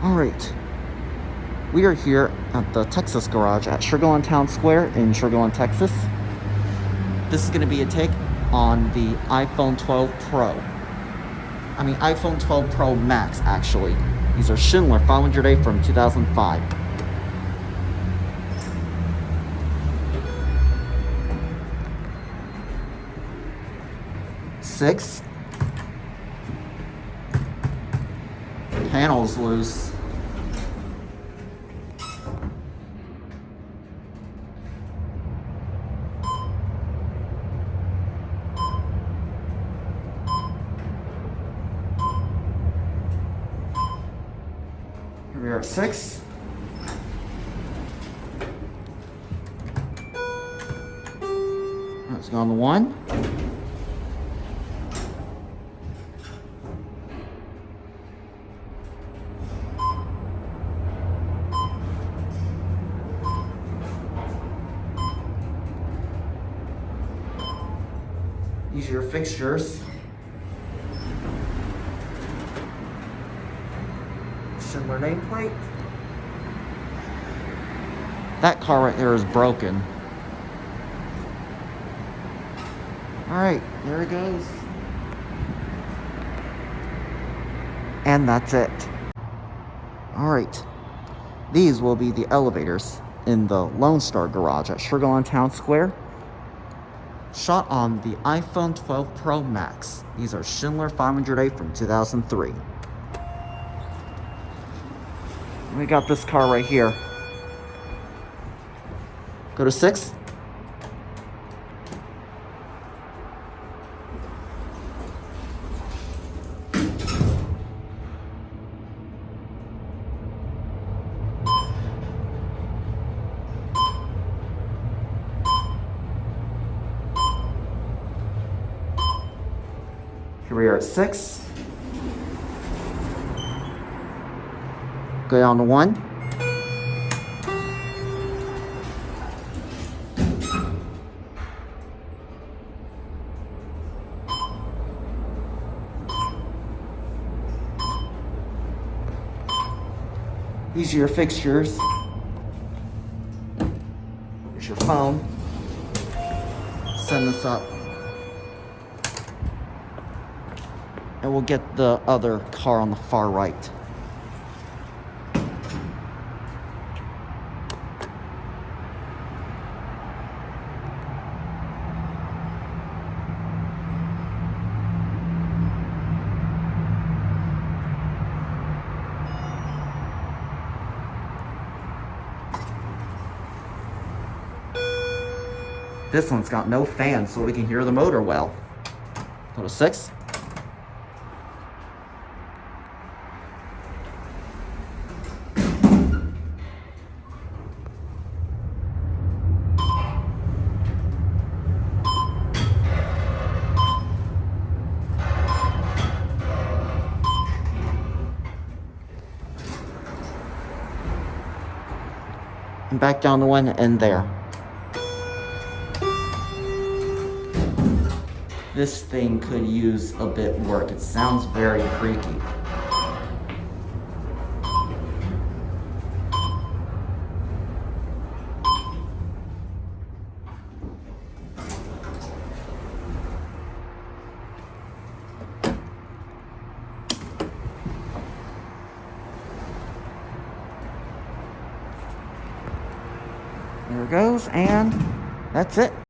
Alright, we are here at the Texas garage at Sugarland Town Square in Sugarland, Texas. This is going to be a take on the iPhone 12 Pro. iPhone 12 Pro Max, actually. These are Schindler 500A from 2005. Six. Panel's loose. Here we are at 6. Let's go on the 1. These are your fixtures. Schindler nameplate. That car right there is broken. Alright, there it goes. And that's it. Alright, these will be the elevators in the Lone Star garage at Sugarland Town Square. Shot on the iPhone 12 Pro Max. These are Schindler 500A from 2003. We got this car right here. Go to 6. Here we are at 6. Go down to 1. These are your fixtures. Here's your phone. Send this up. And we'll get the other car on the far right. This one's got no fan, so we can hear the motor well. Go to 6. And back down to 1 and there. This thing could use a bit work. It sounds very creaky. There it goes, and that's it.